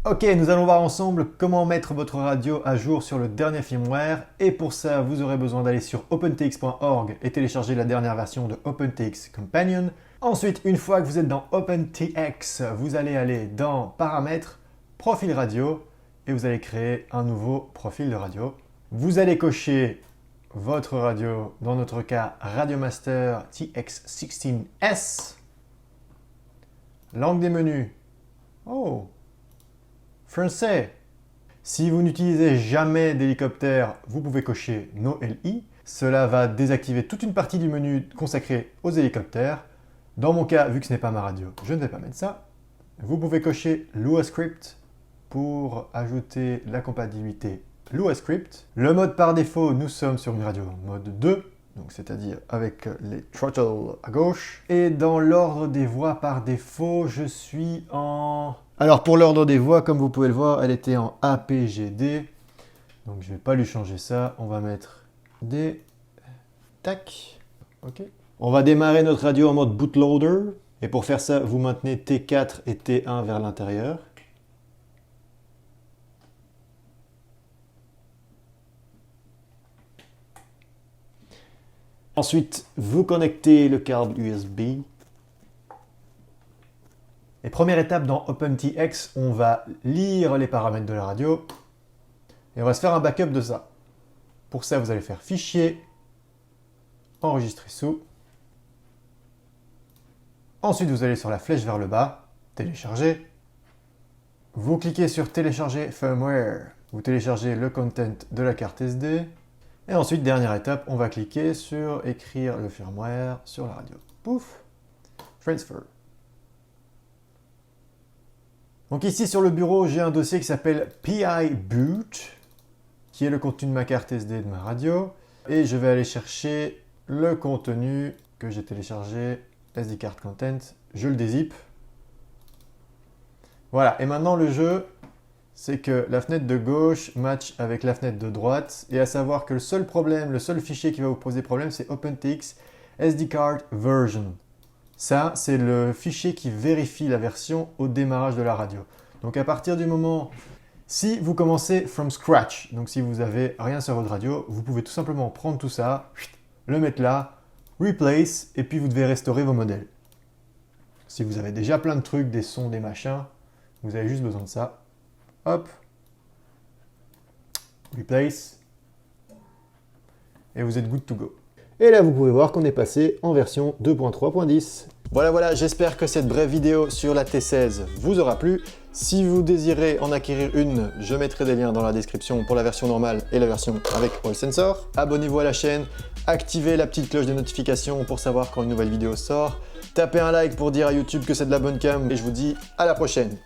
Ok, nous allons voir ensemble comment mettre votre radio à jour sur le dernier firmware. Et pour ça, vous aurez besoin d'aller sur opentx.org et télécharger la dernière version de OpenTX Companion. Ensuite, une fois que vous êtes dans OpenTX, vous allez aller dans Paramètres, Profil radio, et vous allez créer un nouveau profil de radio. Vous allez cocher votre radio, dans notre cas Radiomaster TX16S. Langue des menus. Oh, français. Si vous n'utilisez jamais d'hélicoptère, vous pouvez cocher No LI. Cela va désactiver toute une partie du menu consacré aux hélicoptères. Dans mon cas, vu que ce n'est pas ma radio, je ne vais pas mettre ça. Vous pouvez cocher Lua Script pour ajouter la compatibilité Lua Script. Le mode par défaut, nous sommes sur une radio en mode 2, donc c'est-à-dire avec les throttles à gauche. Et dans l'ordre des voix par défaut, je suis en... Alors pour l'ordre des voix, comme vous pouvez le voir, elle était en APGD. Donc je ne vais pas lui changer ça, on va mettre des... Tac. Ok. On va démarrer notre radio en mode bootloader. Et pour faire ça, vous maintenez T4 et T1 vers l'intérieur. Ensuite, vous connectez le câble USB. Et première étape dans OpenTX, on va lire les paramètres de la radio. Et on va se faire un backup de ça. Pour ça, vous allez faire Fichier, Enregistrer sous. Ensuite, vous allez sur la flèche vers le bas, Télécharger. Vous cliquez sur Télécharger firmware. Vous téléchargez le content de la carte SD. Et ensuite, dernière étape, on va cliquer sur Écrire le firmware sur la radio. Pouf, Transfer. Donc ici sur le bureau, j'ai un dossier qui s'appelle PI Boot, qui est le contenu de ma carte SD de ma radio. Et je vais aller chercher le contenu que j'ai téléchargé, SD card content. Je le dézip. Voilà, et maintenant le jeu, c'est que la fenêtre de gauche match avec la fenêtre de droite. Et à savoir que le seul problème, le seul fichier qui va vous poser problème, c'est OpenTX SD card version. Ça, c'est le fichier qui vérifie la version au démarrage de la radio. Donc à partir du moment, si vous commencez from scratch, donc si vous n'avez rien sur votre radio, vous pouvez tout simplement prendre tout ça, le mettre là, replace, et puis vous devez restaurer vos modèles. Si vous avez déjà plein de trucs, des sons, des machins, vous avez juste besoin de ça. Hop, replace, et vous êtes good to go. Et là, vous pouvez voir qu'on est passé en version 2.3.10. Voilà, j'espère que cette brève vidéo sur la T16 vous aura plu. Si vous désirez en acquérir une, je mettrai des liens dans la description pour la version normale et la version avec All Sensor. Abonnez-vous à la chaîne, activez la petite cloche de notification pour savoir quand une nouvelle vidéo sort. Tapez un like pour dire à YouTube que c'est de la bonne cam et je vous dis à la prochaine.